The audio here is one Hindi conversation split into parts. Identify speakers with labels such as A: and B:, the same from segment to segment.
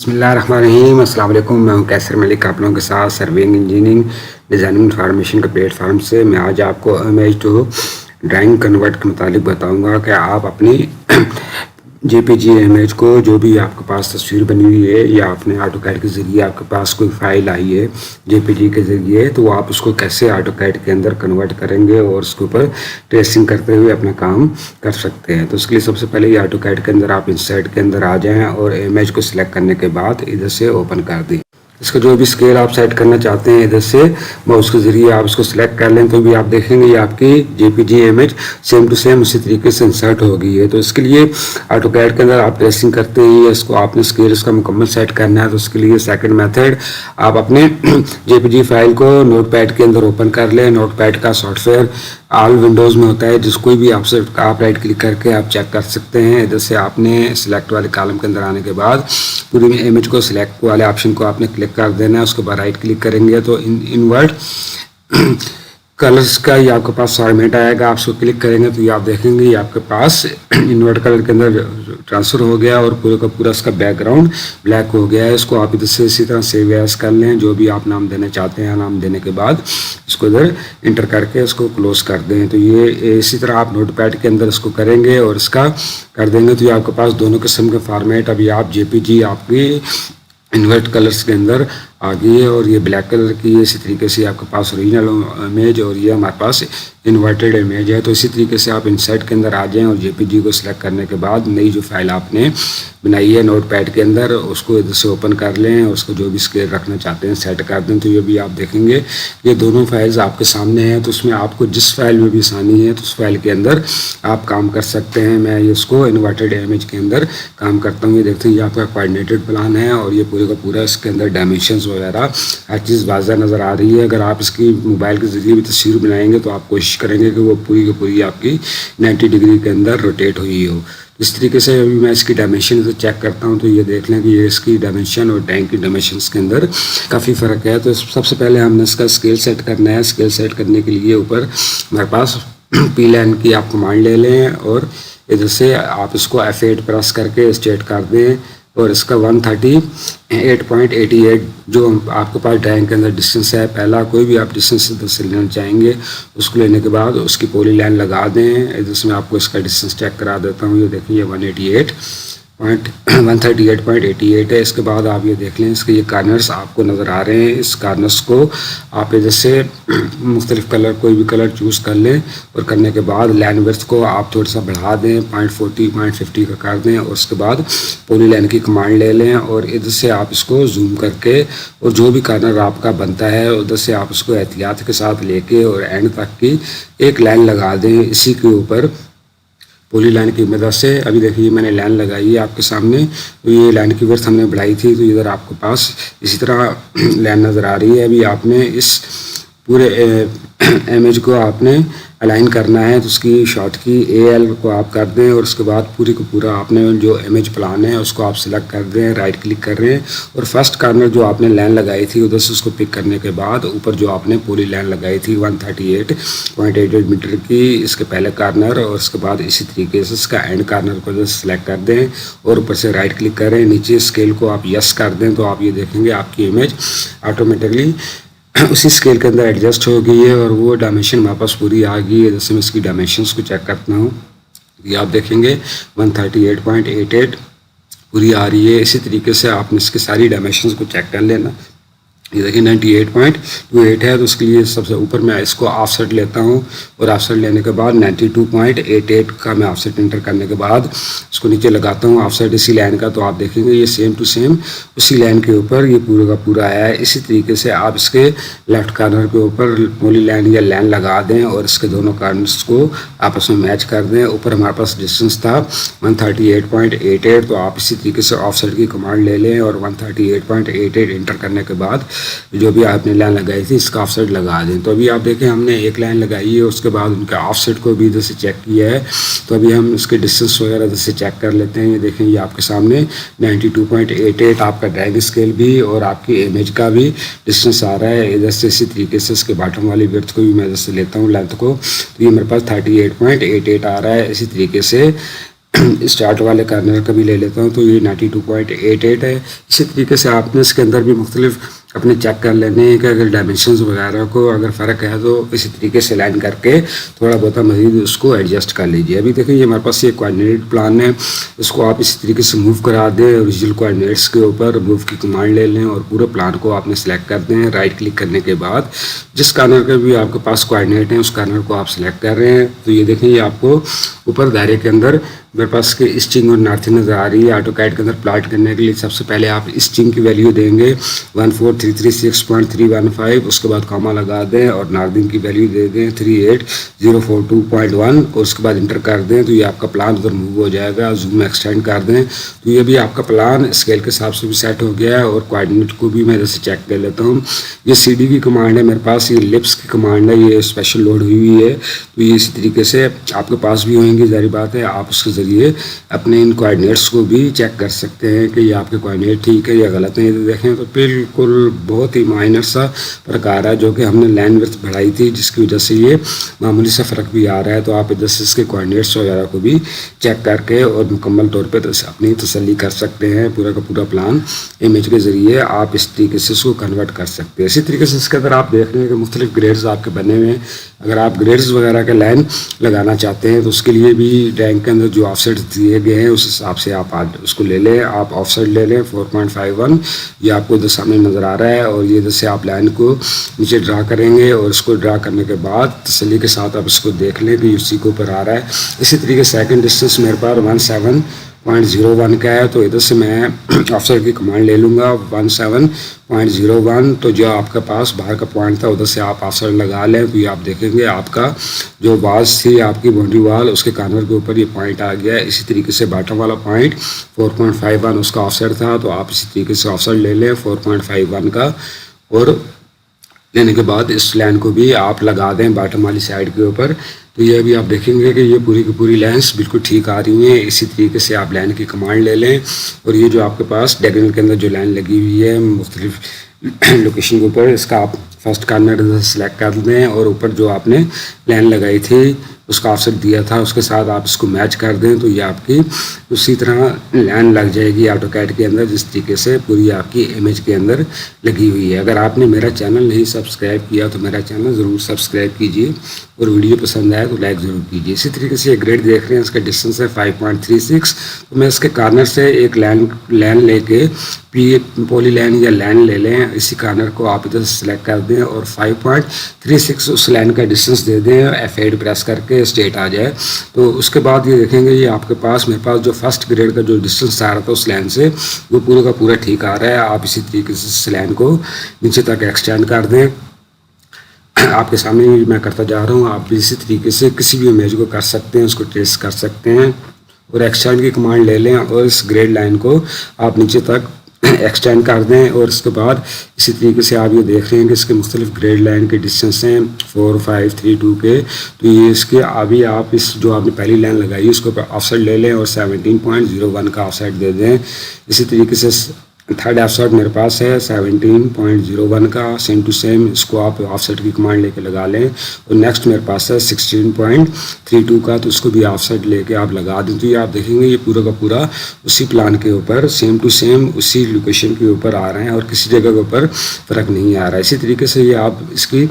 A: बिस्मिल्लाहिर्रहमानिर्रहीम। अस्सलाम वालेकुम। मैं हूं कैसर मलिक, आप लोगों के साथ सर्वेइंग इंजीनियरिंग डिज़ाइनिंग इन्फॉर्मेशन का प्लेटफॉर्म से। मैं आज आपको इमेज टू ड्राइंग कन्वर्ट के मुतालिक बताऊंगा कि आप अपनी जेपीजी इमेज को, जो भी आपके पास तस्वीर बनी हुई है या आपने ऑटोकैड के ज़रिए आपके पास कोई फाइल आई है जेपीजी के ज़रिए, तो आप उसको कैसे ऑटोकैड के अंदर कन्वर्ट करेंगे और उसके ऊपर ट्रेसिंग करते हुए अपना काम कर सकते हैं। तो उसके लिए सबसे पहले ये ऑटोकैड के अंदर आप इंसर्ट के अंदर आ जाएं और इमेज को सिलेक्ट करने के बाद इधर से ओपन कर दें। इसका जो भी स्केल आप सेट करना चाहते हैं इधर से माउस के जरिए आप इसको सिलेक्ट कर लें, तो भी आप देखेंगे ये आपकी JPEG image same to same उसी तरीके से इंसर्ट हो गई है। तो इसके लिए ऑटोकैड के अंदर आप ट्रेसिंग करते ही इसको आपने स्केल इसका मुकम्मल सेट करना है। तो उसके लिए सेकंड मेथड, आप अपने जेपीजी फाइल को नोटपैड के अंदर ओपन कर लें। नोटपैड का सॉफ्टवेयर ऑल विंडोज़ में होता है, जिस कोई भी आप राइट क्लिक करके आप चेक कर सकते हैं। इधर से आपने सिलेक्ट वाले कॉलम के अंदर आने के बाद पूरी इमेज को सिलेक्ट वाले ऑप्शन को आपने क्लिक कर देना है। उसके बाद राइट क्लिक करेंगे तो इनवर्ट कलर्स का ये आपके पास फॉर्मेट आएगा। आप उसको क्लिक करेंगे तो ये आप देखेंगे ये आपके पास इन्वर्ट कलर के अंदर ट्रांसफ़र हो गया और पूरे का पूरा इसका बैकग्राउंड ब्लैक हो गया है। इसको आप इधर से इसी तरह सेव एज कर लें, जो भी आप नाम देना चाहते हैं। नाम देने के बाद इसको इधर इंटर करके इसको क्लोज कर दें। तो ये इसी तरह आप नोटपैड के अंदर इसको करेंगे और इसका कर देंगे तो ये आपके पास दोनों किस्म के फॉर्मेट अभी आप जेपीजी आपकी इन्वर्ट कलर्स के अंदर आ गई है। और ये ब्लैक कलर की इसी तरीके से आपके पास ओरिजिनल इमेज और ये हमारे पास इन्वर्टेड इमेज है। तो इसी तरीके से आप इंसर्ट के अंदर आ जाएं और जेपीजी को सिलेक्ट करने के बाद नई जो फाइल आपने बनाई है नोटपैड के अंदर उसको इधर से ओपन कर लें और उसको जो भी स्केल रखना चाहते हैं सेट कर दें। तो ये भी आप देखेंगे ये दोनों फाइल्स आपके सामने हैं। तो उसमें आपको जिस फाइल में भी आसानी है तो उस फाइल के अंदर आप काम कर सकते हैं। मैं इसको इन्वर्टेड इमेज के अंदर काम करता हूँ। ये देखते हैं ये आपका कोऑर्डिनेटेड प्लान है और ये पूरे का पूरा इसके अंदर डायमेंशंस वगैरह हर चीज़ वाज़ा नज़र आ रही है। अगर आप इसकी मोबाइल के ज़रिए भी तस्वीर बनाएंगे तो आप कोशिश करेंगे कि वो पूरी की पूरी आपकी 90 डिग्री के अंदर रोटेट हुई हो। इस तरीके से अभी मैं इसकी डायमेंशन से चेक करता हूँ तो ये देख लें कि ये इसकी डायमेंशन और टैंक की डायमेंशंस के अंदर काफ़ी फ़र्क है। तो सबसे पहले हमने इसका स्केल सेट करना है। स्केल सेट करने के लिए ऊपर हमारे पास पी लाइन की आप कमांड ले लें और इधर से आप इसको F8 प्रेस करके स्ट्रेट कर दें और इसका 138.88 जो आपके पास ड्राइंग के अंदर डिस्टेंस है, पहला कोई भी आप डिस्टेंस इधर से लेना चाहेंगे उसको लेने के बाद उसकी पॉली लाइन लगा दें। इधर से मैं आपको इसका डिस्टेंस चेक करा देता हूँ। ये देखिए 138.88 है। इसके बाद आप ये देख लें इसके ये कार्नर्स आपको नज़र आ रहे हैं। इस कार्नर्स को आप इधर से मुख्तलिफ कलर कोई भी कलर चूज़ कर लें और करने के बाद लाइन विड्थ को आप थोड़ा सा बढ़ा दें, 0.40 का कर दें और उसके बाद पॉली लाइन की कमांड ले लें और इधर से आप इसको जूम करके और जो भी कार्नर आपका बनता है उधर से आप उसको एहतियात के साथ लेके और एंड तक की एक लाइन लगा दें इसी के ऊपर पॉली लाइन की मदद से। अभी देखिए मैंने लाइन लगाई है आपके सामने। तो ये लाइन की वर्थ हमने बढ़ाई थी तो इधर आपके पास इसी तरह लाइन नज़र आ रही है। अभी आपने इस पूरे इमेज को आपने अलाइन करना है तो उसकी शॉट की AL को आप कर दें और उसके बाद पूरी को पूरा आपने जो इमेज प्लान है उसको आप सिलेक्ट कर दें, राइट क्लिक कर रहे हैं और फर्स्ट कार्नर जो आपने लाइन लगाई थी उधर से उसको पिक करने के बाद ऊपर जो आपने पूरी लाइन लगाई थी 138.88 मीटर की, इसके पहले कार्नर और उसके बाद इसी तरीके से इसका एंड कार्नर को जो सिलेक्ट कर दें और ऊपर से राइट क्लिक करें, नीचे स्केल को आप यस कर दें तो आप ये देखेंगे आपकी इमेज ऑटोमेटिकली उसी स्केल के अंदर एडजस्ट हो गई है और वो डायमेंशन हमारे पास पूरी आ गई है। जैसे मैं इसकी डायमेंशंस को चेक करता हूँ ये आप देखेंगे 138.88 पूरी आ रही है। इसी तरीके से आपने इसकी सारी डायमेंशंस को चेक कर लेना। ये देखिए 98.28 है तो उसके लिए सबसे ऊपर मैं इसको ऑफसेट लेता हूँ और ऑफसेट लेने के बाद 92.88 का मैं ऑफसेट एंटर करने के बाद इसको नीचे लगाता हूँ ऑफसेट इसी लाइन का। तो आप देखेंगे ये सेम टू सेम उसी लाइन के ऊपर ये पूरा का पूरा आया है। इसी तरीके से आप इसके लेफ्ट कार्नर के ऊपर पॉली लाइन या लाइन लगा दें और इसके दोनों कार्नर्स को आपस में मैच कर दें। ऊपर हमारे पास डिस्टेंस था 138.88 तो आप इसी तरीके से ऑफसेट की कमांड ले लें और 138.88 एंटर करने के बाद जो भी आपने लाइन लगाई थी इसका ऑफसेट लगा दें। तो अभी आप देखें हमने एक लाइन लगाई है उसके बाद उनके ऑफसेट को भी इधर से चेक किया है। तो अभी हम इसके डिस्टेंस वगैरह इधर से चेक कर लेते हैं। ये देखें ये आपके सामने 92.88 आपका ड्राइंग स्केल भी और आपकी इमेज का भी डिस्टेंस आ रहा है। इधर से इसी तरीके से इसके बॉटम वाली विड्थ को भी मैं इधर से लेता हूँ लेंथ को, तो ये मेरे पास 38.88 आ रहा है। इसी तरीके से स्टार्ट वाले कार्नर का भी ले लेता हूँ, तो ये 92.88 है। इसी तरीके से आपने इसके अंदर भी मुख्तलिफ अपने चेक कर लेने हैं कि अगर डायमेंशंस वगैरह को अगर फ़र्क है तो इसी तरीके से लाइन करके थोड़ा बहुत मज़ीद उसको एडजस्ट कर लीजिए। अभी देखिए ये हमारे पास ये कोऑर्डिनेट प्लान है, इसको आप इसी तरीके से मूव करा दें, ओरिजिनल कोऑर्डिनेट्स के ऊपर मूव की कमांड ले लें और पूरे प्लान को आपने सेलेक्ट कर दें। राइट क्लिक करने के बाद जिस कार्नर का भी आपके पास कोऑर्डिनेट है उस कार्नर को आप सेलेक्ट कर रहे हैं, तो ये देखें ये आपको ऊपर दायरे के अंदर मेरे पास के ईस्टिंग और नॉर्थिंग नज़र आ रही है। ऑटोकैड के अंदर प्लाट करने के लिए सबसे पहले आप ईस्टिंग की वैल्यू देंगे 14336.315, उसके बाद कॉमा लगा दें और नॉर्थिंग की वैल्यू दे दें 38042.1 और उसके बाद इंटर कर दें, तो ये आपका प्लान उधर मूव हो जाएगा। जूम एक्सटेंड कर दें, तो ये भी आपका प्लान स्केल के हिसाब से भी सेट हो गया है। और कोऑर्डिनेट को भी मैं जैसे चेक कर लेता हूँ, ये CD की कमांड है मेरे पास, ये लिप्स की कमांड है, ये स्पेशल लोड हुई हुई है, तो ये इसी तरीके से आपके पास भी होंगी, जारी बात है। आप उसके ज़रिए अपने इन कोऑर्डिनेट्स को भी चेक कर सकते हैं कि ये आपके कोऑर्डिनेट ठीक है या गलत है। ये देखें तो बिल्कुल बहुत ही माइनर सा फ़र्क आ रहा है, जो कि हमने लाइन विड्थ बढ़ाई थी जिसकी वजह से ये मामूली सा फ़र्क भी आ रहा है। तो आप इधर से इसके कोऑर्डिनेट्स वगैरह को भी चेक करके और मुकम्मल तौर पर अपनी तसल्ली कर सकते हैं। पूरा का पूरा प्लान इमेज के ज़रिए आप इस तरीके से इसको कन्वर्ट कर सकते हैं। इसी तरीके से इसके अंदर आप देख रहे हैं कि मुख्तलिफ ग्रेड्स आपके बने हुए हैं। अगर आप ग्रेड्स वगैरह के लाइन लगाना चाहते हैं तो उसके लिए भी ड्राइंग के अंदर जो ऑफसेट दिए गए हैं उस हिसाब से आप उसको ले लें। आप ऑफसेट ले लें 4.51, ये आपको इधर सामने नज़र आ रहा है। और ये जैसे आप लाइन को नीचे ड्रा करेंगे और इसको ड्रा करने के बाद तसल्ली के साथ आप इसको देख लें कि उसी के ऊपर आ रहा है। इसी तरीके सेकंड डिस्टेंस मेरे पास 17.01 का है, तो इधर से मैं ऑफसेट की कमांड ले लूँगा 17.01, तो जो आपके पास बाहर का पॉइंट था उधर से आप ऑफसेट लगा लें, तो ये आप देखेंगे आपका जो वाल्स थी आपकी बाउंड्री वाल उसके कार्नर के ऊपर ये पॉइंट आ गया है। इसी तरीके से बॉटम वाला पॉइंट 4.51 उसका ऑफसेट था, तो आप इसी तरीके से ऑफसेट ले लें 4.51 का, और लेने के बाद इस लाइन को भी आप लगा दें बॉटम वाली साइड के ऊपर। तो ये भी आप देखेंगे कि ये पूरी की पूरी लाइन्स बिल्कुल ठीक आ रही हैं। इसी तरीके से आप लाइन की कमांड ले लें और ये जो आपके पास डायगोनल के अंदर जो लाइन लगी हुई है मुख्तलिफ लोकेशन के ऊपर, इसका आप फर्स्ट कार्नर सेलेक्ट कर दें और ऊपर जो आपने लाइन लगाई थी उसका ऑफसेट दिया था उसके साथ आप इसको मैच कर दें, तो ये आपकी उसी तरह लाइन लग जाएगी ऑटोकैड के अंदर जिस तरीके से पूरी आपकी इमेज के अंदर लगी हुई है। अगर आपने मेरा चैनल नहीं सब्सक्राइब किया तो मेरा चैनल ज़रूर सब्सक्राइब कीजिए और वीडियो पसंद आए तो लाइक ज़रूर कीजिए। इसी तरीके से ये ग्रेड देख रहे हैं, इसका डिस्टेंस है 5.36, तो मैं इसके कार्नर से एक लाइन लेके पॉली लाइन या लाइन ले लें, इसी कार्नर को आप इधर सेलेक्ट कर दें और 5.36 उस लाइन का डिस्टेंस दे दें, F8 प्रेस करके स्ट्रेट आ जाए। तो उसके बाद ये देखेंगे ये आपके पास मेरे पास जो फर्स्ट ग्रेड का जो डिस्टेंस आ रहा था उस लाइन से वो पूरा का पूरा ठीक आ रहा है। आप इसी तरीके से इस लाइन को नीचे तक एक्सटेंड कर दें। आपके सामने मैं करता जा रहा हूँ, आप भी इसी तरीके से किसी भी इमेज को कर सकते हैं, उसको ट्रेस कर सकते हैं और एक्सटेंड की कमांड ले लें और इस ग्रेड लाइन को आप नीचे तक एक्सटेंड कर दें। और इसके बाद इसी तरीके से आप ये देख रहे हैं कि इसके मुख्तलिफ ग्रेड लाइन के डिस्टेंस हैं 4, 5, 3, 2 के, तो ये इसके अभी आप इस जो आपने पहली लाइन लगाई उसको ऑफसेट ले लें और 17.01 का ऑफसेट दे दें। इसी तरीके से थर्ड ऑफसेट मेरे पास है 17.01 का, सेम टू सेम इसको आप ऑफसेट की कमांड लेके लगा लें। और नेक्स्ट मेरे पास है 16.32 का, तो उसको भी ऑफसेट लेके आप लगा दें। तो ये आप देखेंगे ये पूरा का पूरा उसी प्लान के ऊपर सेम टू सेम उसी लोकेशन के ऊपर आ रहे हैं और किसी जगह के ऊपर फ़र्क नहीं आ रहा है। इसी तरीके से ये आप इसकी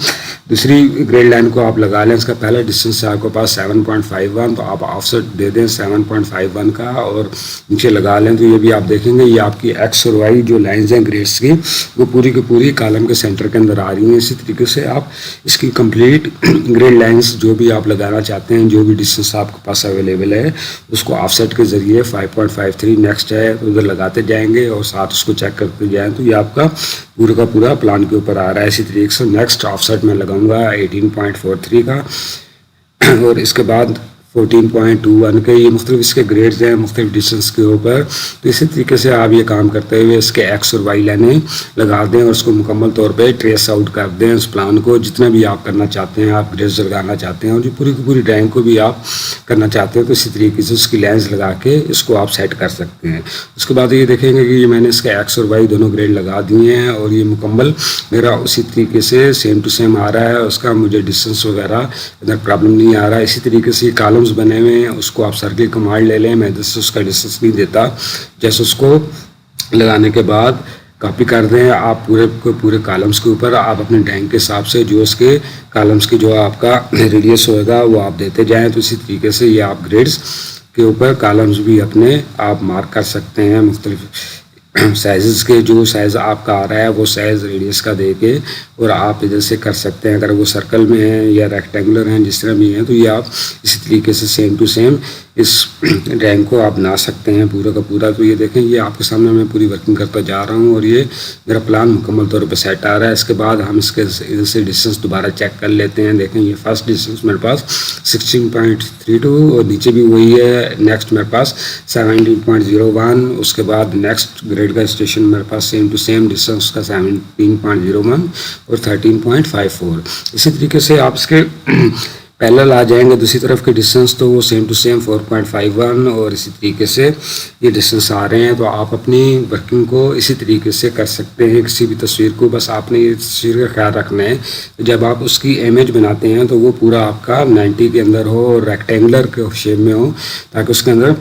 A: दूसरी ग्रेड लाइन को आप लगा लें। इसका पहला डिस्टेंस है आपके पास 7.51, तो आप ऑफसेट दे दें 7.51 का और नीचे लगा लें। तो ये भी आप देखेंगे ये आपकी एक्स और वाई जो लाइंस हैं ग्रेड्स की वो पूरी की पूरी कॉलम के सेंटर के अंदर आ रही हैं। इसी तरीके से आप इसकी कंप्लीट ग्रेड लाइंस जो भी आप लगाना चाहते हैं, जो भी डिस्टेंस आपके पास अवेलेबल है उसको ऑफसेट के ज़रिए 5.53 नेक्स्ट है तो उधर लगाते जाएंगे और साथ उसको चेक करते जाएँ, तो ये आपका पूरा का पूरा प्लान के ऊपर आ रहा है। इसी तरीके से नेक्स्ट ऑफसेट में लगाऊंगा 18.43 का और इसके बाद 14.21 के। ये मुख्तलिफ इसके ग्रेड्स हैं मुख्तलिफ डिस्टेंस के ऊपर। तो इसी तरीके से आप ये काम करते हुए इसके एक्स और वाई लाइनें लगा दें और उसको मुकम्मल तौर पे ट्रेस आउट कर दें उस प्लान को, जितना भी आप करना चाहते हैं, आप ग्रेड्स लगाना चाहते हैं और जो पूरी की पूरी ड्राइंग को भी आप करना चाहते हैं तो इसी तरीके से उसकी लाइन्स लगा के इसको आप सेट कर सकते हैं। उसके बाद ये देखेंगे कि ये मैंने इसके एक्स और वाई दोनों ग्रेड लगा दिए हैं और ये मुकम्मल मेरा उसी तरीके से सेम टू सेम आ रहा है। उसका मुझे डिस्टेंस वगैरह इधर प्रॉब्लम नहीं आ रहा है। इसी तरीके से कॉलम
B: कॉलम्स बने हुए हैं उसको आप सर्किल कमांड ले लें। मैं जैसे उसका डिस्टेंस नहीं देता, जैसे उसको लगाने के बाद कॉपी कर दें आप पूरे कॉलम्स के ऊपर। आप अपने ड्राइंग के हिसाब से जो इसके कॉलम्स की जो आपका रेडियस होएगा वो आप देते जाएं। तो इसी तरीके से ये आप ग्रिड्स के ऊपर कॉलम्स भी अपने आप मार्क कर सकते हैं मुख्तलिफ साइज़ के। जो साइज़ आपका आ रहा है वो साइज़ रेडियस का दे के और आप इधर से कर सकते हैं। अगर वो सर्कल में है या रेक्टेंगुलर हैं, जिस तरह भी हैं, तो ये आप इसी तरीके से सेम टू सेम इस ड्राइंग को आप बना सकते हैं पूरा का पूरा। तो ये देखें, ये आपके सामने मैं पूरी वर्किंग करता जा रहा हूँ और ये मेरा प्लान मुकम्मल तौर पे सेट आ रहा है। इसके बाद हम इसके इधर से डिस्टेंस दोबारा चेक कर लेते हैं। देखें, ये फर्स्ट डिस्टेंस मेरे पास 16.32 और नीचे भी वही है। नेक्स्ट मेरे पास 17.01, उसके बाद नेक्स्ट ग्रेड का स्टेशन मेरे पास सेम टू सेम डिस्टेंस का 17.01 और 13.54। इसी तरीके से आप इसके पैरेलल आ जाएंगे दूसरी तरफ के डिस्टेंस, तो वो सेम टू सेम 4.51 और इसी तरीके से ये डिस्टेंस आ रहे हैं। तो आप अपनी वर्किंग को इसी तरीके से कर सकते हैं किसी भी तस्वीर को। बस आपने ये तस्वीर का ख्याल रखना है, जब आप उसकी इमेज बनाते हैं तो वो पूरा आपका 90 के अंदर हो और रेक्टेंगुलर के शेप में हो, ताकि उसके अंदर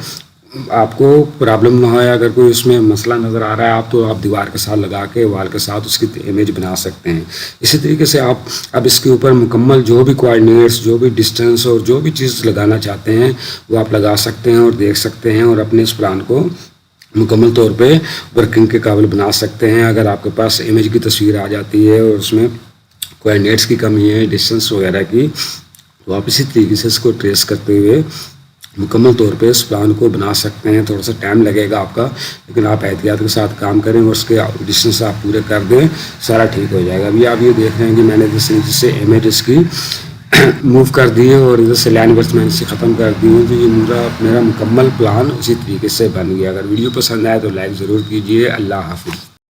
B: आपको प्रॉब्लम ना हो। अगर कोई उसमें मसला नज़र आ रहा है तो आप दीवार के साथ लगा के वाल के साथ उसकी इमेज बना सकते हैं। इसी तरीके से आप अब इसके ऊपर मुकम्मल जो भी कोऑर्डिनेट्स, जो भी डिस्टेंस और जो भी चीज़ लगाना चाहते हैं वो आप लगा सकते हैं और देख सकते हैं और अपने इस प्लान को मुकम्मल तौर पे वर्किंग के काबिल बना सकते हैं। अगर आपके पास इमेज की तस्वीर आ जाती है और उसमें कोऑर्डिनेट्स की कमी है, डिस्टेंस वगैरह की, तो आप इसी तरीके से इसको ट्रेस करते हुए मुकम्मल तौर पे इस प्लान को बना सकते हैं। थोड़ा सा टाइम लगेगा आपका, लेकिन आप एहतियात के साथ काम करें और उसके डिस्टेंस आप पूरे कर दें, सारा ठीक हो जाएगा। अभी आप ये देख रहे हैं कि मैंने जैसे से इमेजेस की मूव कर दी है और इधर से लाइन वर्स मैंने इसे ख़त्म कर दी है। तो ये मेरा मुकम्मल प्लान उसी तरीके से बन गया। अगर वीडियो पसंद आए तो लाइक ज़रूर कीजिए। अल्लाह हाफिज़।